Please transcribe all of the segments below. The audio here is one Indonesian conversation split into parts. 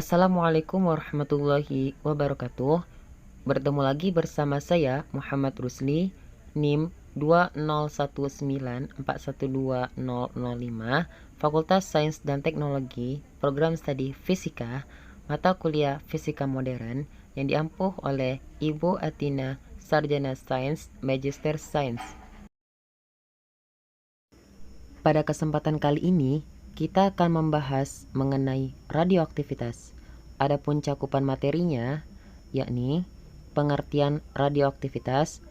Assalamualaikum warahmatullahi wabarakatuh. Bertemu lagi bersama saya Muhammad Rusli, NIM 20194120005, Fakultas Sains dan Teknologi, Program Studi Fisika, mata kuliah Fisika Modern yang diampuh oleh Ibu Atina, Sarjana Sains, Magister Sains. Pada kesempatan kali ini, kita akan membahas mengenai radioaktivitas. Adapun cakupan materinya, yakni pengertian radioaktivitas,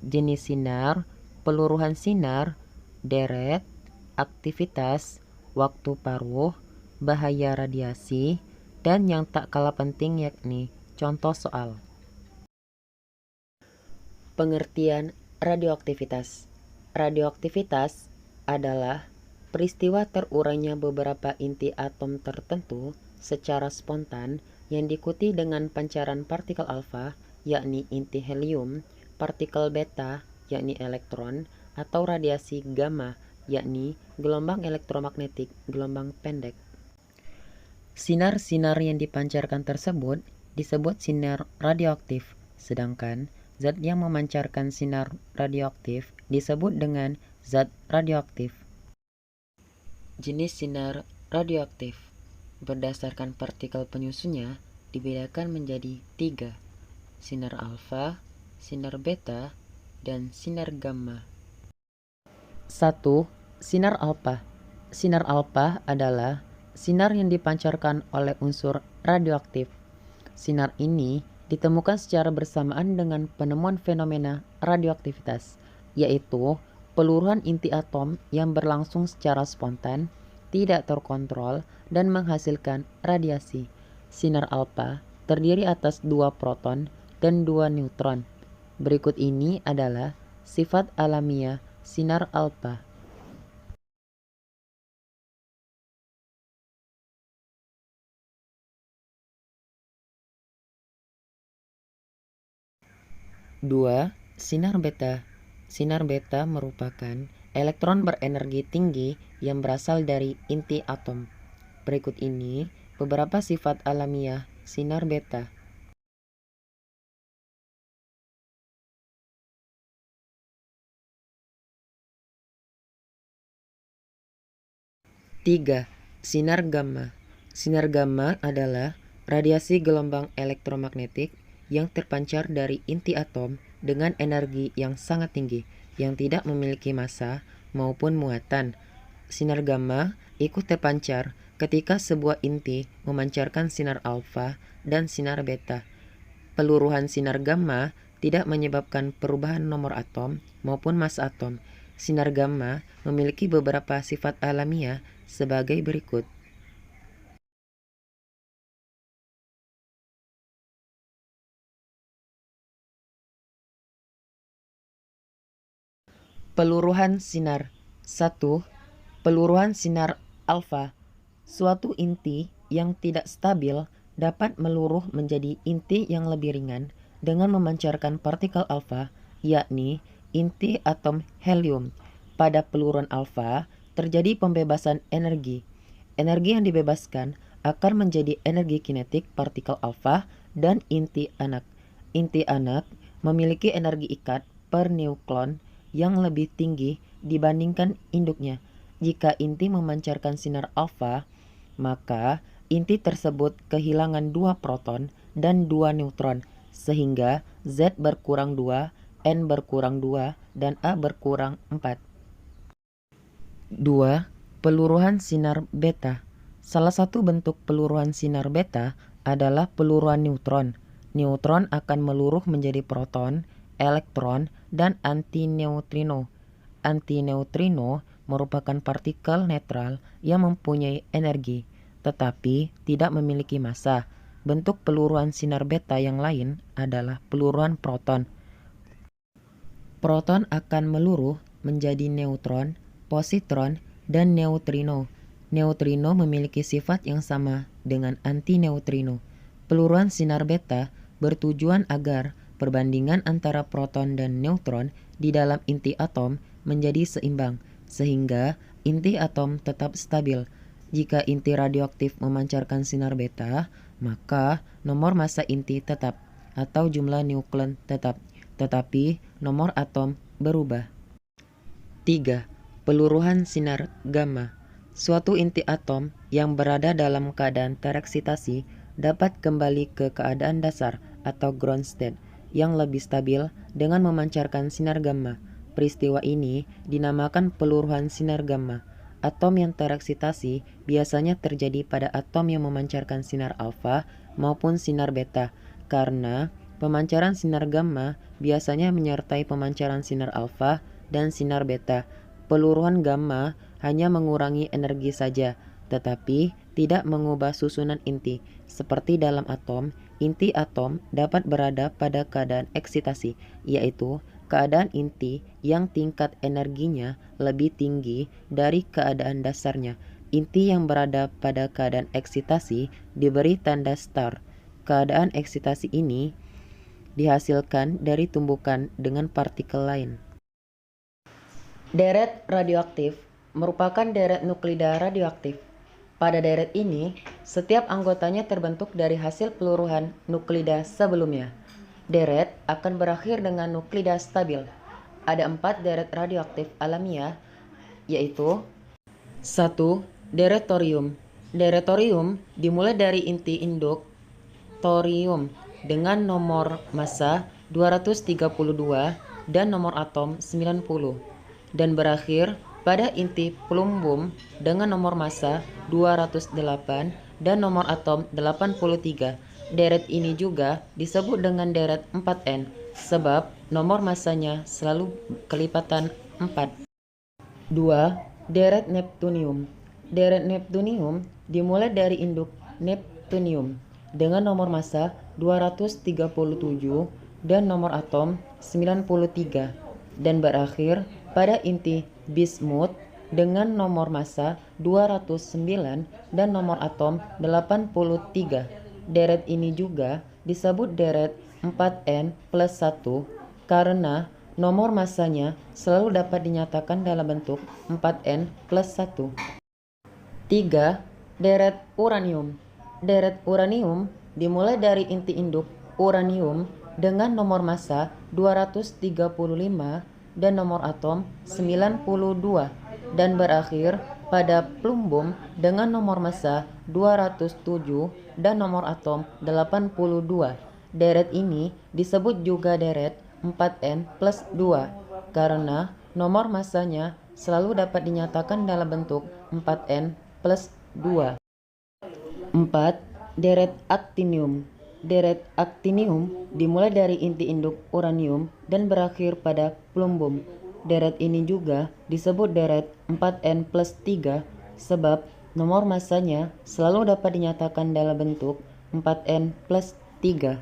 jenis sinar, peluruhan sinar, deret, aktivitas, waktu paruh, bahaya radiasi, dan yang tak kalah penting yakni contoh soal. Pengertian radioaktivitas. Radioaktivitas adalah peristiwa terurainya beberapa inti atom tertentu secara spontan yang diikuti dengan pancaran partikel alfa, yakni inti helium, partikel beta, yakni elektron, atau radiasi gamma, yakni gelombang elektromagnetik gelombang pendek. Sinar-sinar yang dipancarkan tersebut disebut sinar radioaktif, sedangkan zat yang memancarkan sinar radioaktif disebut dengan zat radioaktif. Jenis sinar radioaktif berdasarkan partikel penyusunnya dibedakan menjadi 3: sinar alfa, sinar beta, dan sinar gamma. 1. Sinar alfa. Sinar alfa adalah sinar yang dipancarkan oleh unsur radioaktif. Sinar ini ditemukan secara bersamaan dengan penemuan fenomena radioaktivitas, yaitu peluruhan inti atom yang berlangsung secara spontan, tidak terkontrol, dan menghasilkan radiasi. Sinar alfa terdiri atas 2 proton dan 2 neutron. Berikut ini adalah sifat alamiah sinar alfa. Dua, sinar beta. Sinar beta merupakan elektron berenergi tinggi yang berasal dari inti atom. Berikut ini beberapa sifat alamiah sinar beta. 3. Sinar gamma. Sinar gamma adalah radiasi gelombang elektromagnetik yang terpancar dari inti atom dengan energi yang sangat tinggi, yang tidak memiliki massa maupun muatan. Sinar gamma ikut terpancar ketika sebuah inti memancarkan sinar alfa dan sinar beta. Peluruhan sinar gamma tidak menyebabkan perubahan nomor atom maupun massa atom. Sinar gamma memiliki beberapa sifat alamiah sebagai berikut. Peluruhan sinar. 1. Peluruhan sinar alfa. Suatu inti yang tidak stabil dapat meluruh menjadi inti yang lebih ringan dengan memancarkan partikel alfa, yakni inti atom helium. Pada peluruhan alfa terjadi pembebasan energi. Energi yang dibebaskan akan menjadi energi kinetik partikel alfa dan inti anak. Inti anak memiliki energi ikat per nukleon yang lebih tinggi dibandingkan induknya. Jika inti memancarkan sinar alfa, maka inti tersebut kehilangan 2 proton dan 2 neutron, sehingga Z berkurang 2, N berkurang 2, dan A berkurang 4. 2. Peluruhan sinar beta. Salah satu bentuk peluruhan sinar beta adalah peluruhan neutron. Neutron akan meluruh menjadi proton, elektron, dan antineutrino. Antineutrino merupakan partikel netral yang mempunyai energi, tetapi tidak memiliki massa. Bentuk peluruhan sinar beta yang lain adalah peluruhan proton. Proton akan meluruh menjadi neutron, positron, dan neutrino. Neutrino memiliki sifat yang sama dengan antineutrino. Peluruhan sinar beta bertujuan agar perbandingan antara proton dan neutron di dalam inti atom menjadi seimbang, sehingga inti atom tetap stabil. Jika inti radioaktif memancarkan sinar beta, maka nomor massa inti tetap atau jumlah nukleon tetap, tetapi nomor atom berubah. 3. Peluruhan sinar gamma. Suatu inti atom yang berada dalam keadaan tereksitasi dapat kembali ke keadaan dasar atau ground state yang lebih stabil dengan memancarkan sinar gamma. Peristiwa ini dinamakan peluruhan sinar gamma. Atom yang tereksitasi biasanya terjadi pada atom yang memancarkan sinar alfa maupun sinar beta, karena pemancaran sinar gamma biasanya menyertai pemancaran sinar alfa dan sinar beta. Peluruhan gamma hanya mengurangi energi saja, tetapi tidak mengubah susunan inti. Seperti dalam atom, inti atom dapat berada pada keadaan eksitasi, yaitu keadaan inti yang tingkat energinya lebih tinggi dari keadaan dasarnya. Inti yang berada pada keadaan eksitasi diberi tanda star. Keadaan eksitasi ini dihasilkan dari tumbukan dengan partikel lain. Deret radioaktif merupakan deret nuklida radioaktif. Pada deret ini, setiap anggotanya terbentuk dari hasil peluruhan nuklida sebelumnya. Deret akan berakhir dengan nuklida stabil. Ada 4 deret radioaktif alamiah, yaitu 1. Deret thorium. Deret thorium dimulai dari inti induk thorium dengan nomor massa 232 dan nomor atom 90, dan berakhir pada inti plumbum dengan nomor massa 208 dan nomor atom 83. Deret ini juga disebut dengan deret 4N sebab nomor massanya selalu kelipatan 4. 2. Deret neptunium. Deret neptunium dimulai dari induk neptunium dengan nomor massa 237 dan nomor atom 93, dan berakhir pada inti bismut dengan nomor massa 209 dan nomor atom 83. Deret ini juga disebut deret 4N plus 1 karena nomor massanya selalu dapat dinyatakan dalam bentuk 4N plus 1. 3. Deret uranium. Deret uranium dimulai dari inti induk uranium dengan nomor massa 235 dan nomor atom 92, dan berakhir pada plumbum dengan nomor massa 207 dan nomor atom 82. Deret ini disebut juga deret 4N plus 2 karena nomor massanya selalu dapat dinyatakan dalam bentuk 4N plus 2. 4. Deret actinium. Deret actinium dimulai dari inti induk uranium dan berakhir pada plumbum. Deret ini juga disebut deret 4N plus 3 sebab nomor massanya selalu dapat dinyatakan dalam bentuk 4N plus 3.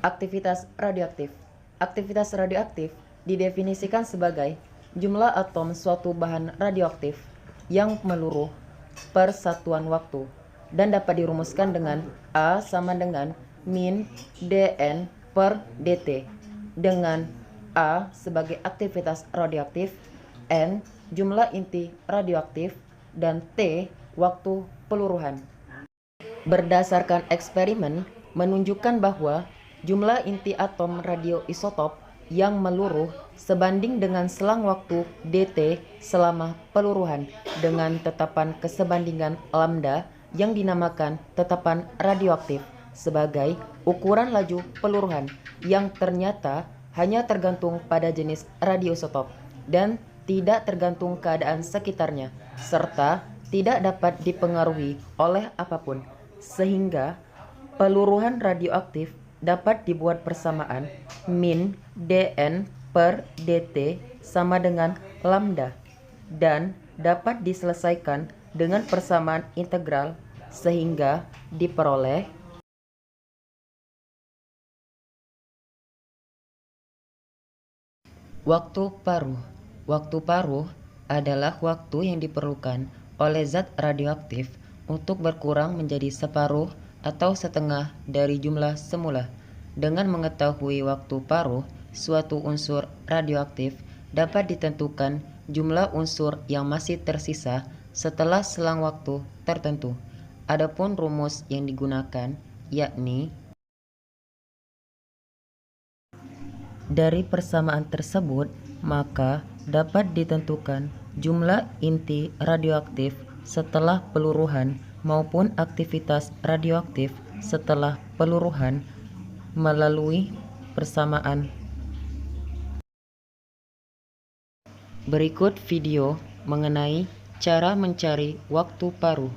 Aktivitas radioaktif. Aktivitas radioaktif didefinisikan sebagai jumlah atom suatu bahan radioaktif yang meluruh per satuan waktu dan dapat dirumuskan dengan A sama dengan min dN per dt, dengan A sebagai aktivitas radioaktif, N jumlah inti radioaktif, dan T waktu peluruhan. Berdasarkan eksperimen menunjukkan bahwa jumlah inti atom radioisotop yang meluruh sebanding dengan selang waktu dt selama peluruhan dengan tetapan kesebandingan lambda yang dinamakan tetapan radioaktif sebagai ukuran laju peluruhan yang ternyata hanya tergantung pada jenis radioisotop dan tidak tergantung keadaan sekitarnya serta tidak dapat dipengaruhi oleh apapun, sehingga peluruhan radioaktif dapat dibuat persamaan min dN per dt sama dengan lambda dan dapat diselesaikan dengan persamaan integral sehingga diperoleh waktu paruh. Waktu paruh adalah waktu yang diperlukan oleh zat radioaktif untuk berkurang menjadi separuh atau setengah dari jumlah semula. Dengan mengetahui waktu paruh suatu unsur radioaktif, dapat ditentukan jumlah unsur yang masih tersisa setelah selang waktu tertentu. Adapun rumus yang digunakan yakni dari persamaan tersebut, maka dapat ditentukan jumlah inti radioaktif setelah peluruhan maupun aktivitas radioaktif setelah peluruhan melalui persamaan. Berikut video mengenai cara mencari waktu paruh.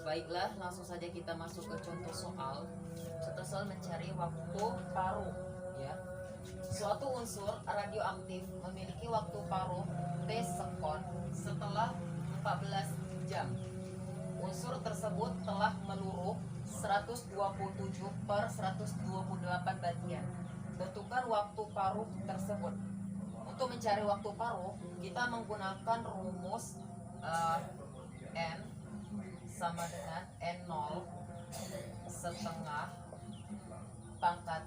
Baiklah, langsung saja kita masuk ke contoh soal. Contoh soal mencari waktu paruh, ya. Suatu unsur radioaktif memiliki waktu paruh T sekon setelah 14 jam. Unsur tersebut telah meluruh 127 per 128 bagian. Tentukan waktu paruh tersebut. Untuk mencari waktu paruh, kita menggunakan rumus N sama dengan N0 setengah pangkat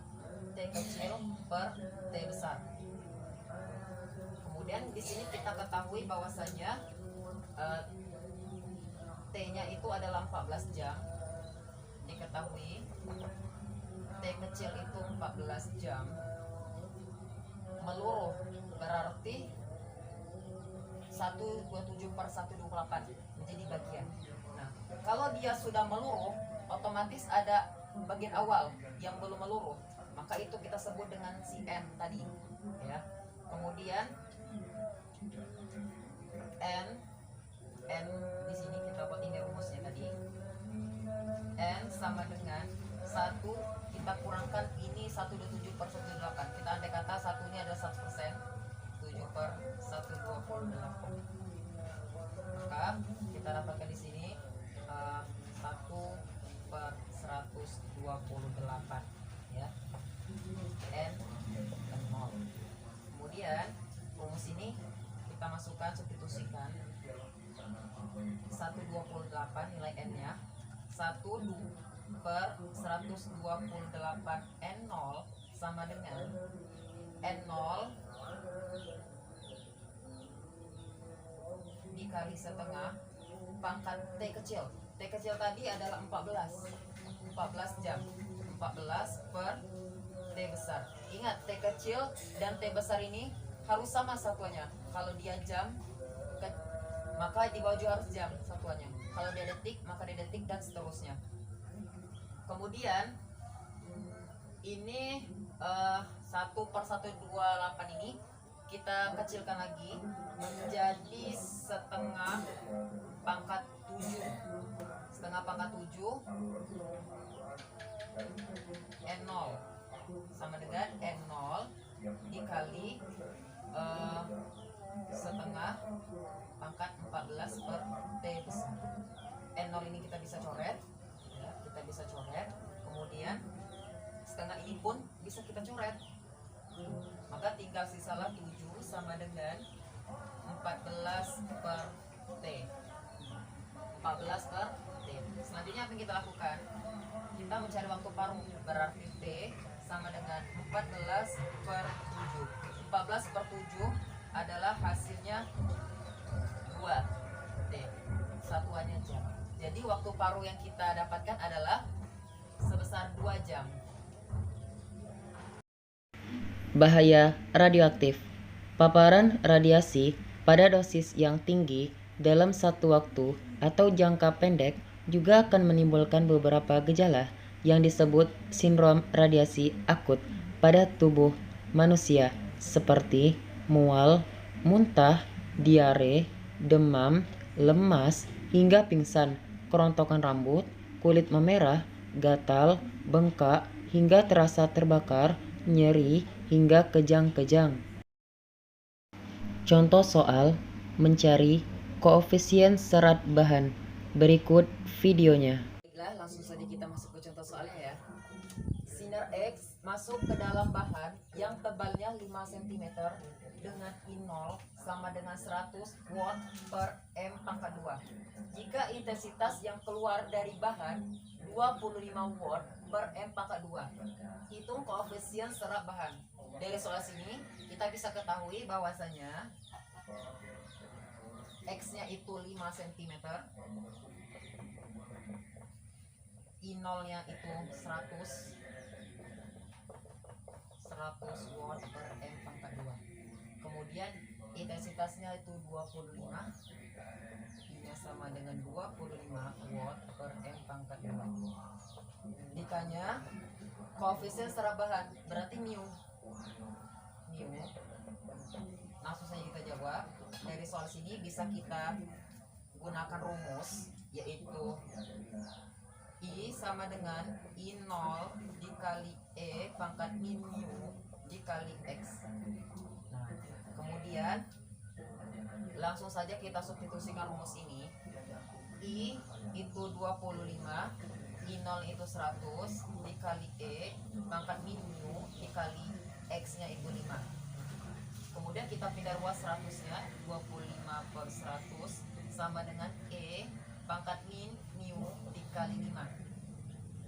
T kecil per T besar. Kemudian di sini kita ketahui bahwasanya T-nya itu adalah 14 jam. Diketahui T kecil itu 14 jam. Meluruh berarti 127 per 128 menjadi bagian. Nah, kalau dia sudah meluruh, otomatis ada bagian awal yang belum meluruh, maka itu kita sebut dengan si N tadi, ya. Kemudian N di sini kita buat ini rumusnya tadi. N sama dengan 1 kita kurangkan ini 127 per 128. Kita andai kata satunya adalah 100%, 7 per 128. Maka kita dapatkan di sini 1 per 128, ya. N 0. Kemudian rumus ini kita masukkan, substitusikan 128 nilai N-nya 1 per 128 N0 sama dengan N0 dikali setengah pangkat T kecil. T kecil tadi adalah 14 jam. 14 per T besar. Ingat, T kecil dan T besar ini harus sama satuannya. Kalau dia jam, maka di bawah juga harus jam satuannya. Kalau dia detik, maka dia detik, dan seterusnya. Kemudian ini 1 per 128 ini kita kecilkan lagi menjadi setengah pangkat 7. Setengah pangkat 7 N0 sama dengan N0 dikali setengah pangkat 14 per T besar. N0 ini kita bisa coret, ya, kita bisa coret. Kemudian setengah ini pun bisa kita coret. Maka tinggal sisalah 7 sama dengan 14 per T. 14 per T. Selanjutnya apa yang kita lakukan? Kita mencari waktu paruh. Berarti T sama dengan 14 per 7. 14 per 7 adalah hasilnya 2 T. Satuannya jam. Jadi waktu paruh yang kita dapatkan adalah sebesar 2 jam. Bahaya radioaktif. Paparan radiasi pada dosis yang tinggi dalam satu waktu atau jangka pendek juga akan menimbulkan beberapa gejala yang disebut sindrom radiasi akut pada tubuh manusia seperti mual, muntah, diare, demam, lemas, hingga pingsan, kerontokan rambut, kulit memerah, gatal, bengkak, hingga terasa terbakar, nyeri, hingga kejang-kejang. Contoh soal mencari koefisien serat bahan. Berikut videonya. Baiklah, langsung saja kita masuk ke contoh soalnya, ya. Sinar X masuk ke dalam bahan yang tebalnya 5 cm dengan I0 sama dengan 100 watt per M pangkat 2. Jika intensitas yang keluar dari bahan 25 watt per M pangkat 2. Hitung koefisien serat bahan. Dari soal sini kita bisa ketahui bahwasanya X-nya itu 5 cm, I0-nya itu 100 watt per M pangkat 2. Kemudian intensitasnya itu 25, I-nya sama dengan 25 watt per M pangkat 2. Ditanya koefisien serabahan, berarti mu. Langsung saja kita jawab. Dari soal sini bisa kita gunakan rumus, yaitu I sama dengan I0 dikali E pangkat min mu dikali X. Nah, kemudian langsung saja kita substitusikan rumus ini. I itu 25, I0 itu 100 dikali E pangkat min mu dikali X-nya itu 5. Kemudian kita pindah ruas 100-nya, 25 per 100 sama dengan E pangkat min mu dikali 5.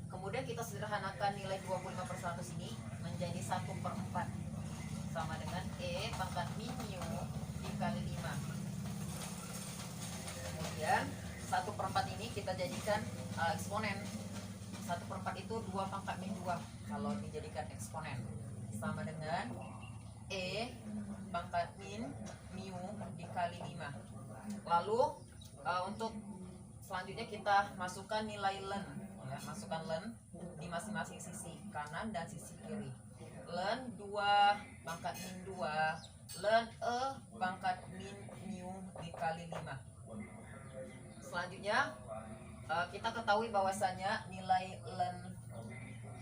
Kemudian kita sederhanakan nilai 25 per 100 ini menjadi 1/4 sama dengan E pangkat min mu dikali 5. Kemudian 1/4 ini kita jadikan eksponen. 1/4 itu 2 pangkat min 2 kalau dijadikan eksponen, sama dengan E pangkat min mu dikali 5. Lalu untuk selanjutnya kita masukkan nilai len, ya, masukkan len di masing-masing sisi kanan dan sisi kiri. Len 2 pangkat min 2, len E pangkat min mu dikali 5. Selanjutnya kita ketahui bahwasanya nilai len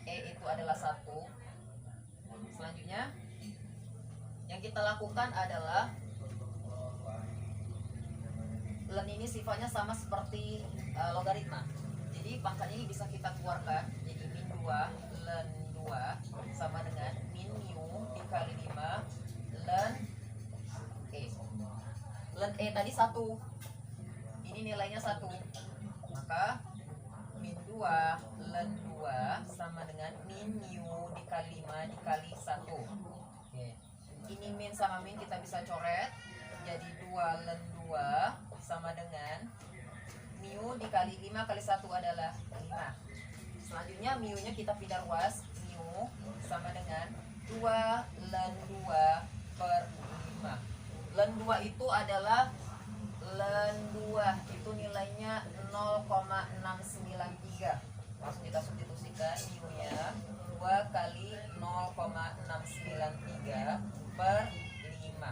E itu adalah 1. Selanjutnya yang kita lakukan adalah len ini sifatnya sama seperti logaritma. Jadi pangkat ini bisa kita keluarkan. Jadi min 2 len 2 sama dengan min mu dikali 5 len E. Len E tadi 1. Ini nilainya 1. Maka min 2 len 2 sama dengan min mu dikali 5 dikali 1. Oke. Ini min sama min kita bisa coret. Jadi 2 len 2 sama dengan mu dikali 5 kali 1 adalah 5. Selanjutnya mu-nya kita pindah ruas. Mu sama dengan 2 len 2 per 5. Len 2 itu adalah len 2 itu nilainya 0,693. Langsung kita substitusikan mu-nya 2 kali 0,693 per 5.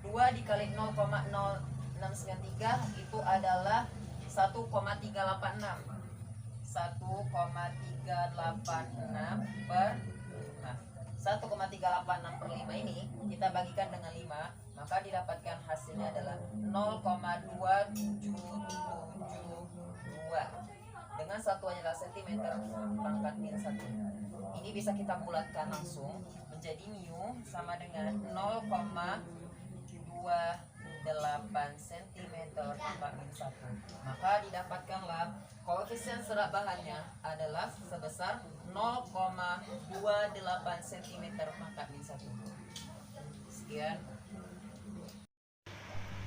2 dikali 0,0693 itu adalah 1,386. 1,386 per 5. 1,386 per 5 ini kita bagikan dengan 5, maka didapatkan hasilnya adalah 0,2772 dengan satuannya adalah cm pangkat min 1. Ini bisa kita bulatkan langsung menjadi mu sama dengan 0,28 cm pangkat min 1. Maka didapatkanlah koefisien serat bahannya adalah sebesar 0,28 cm pangkat min 1. Sekian.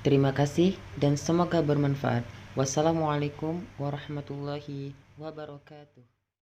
Terima kasih dan semoga bermanfaat. Wassalamualaikum warahmatullahi wabarakatuh.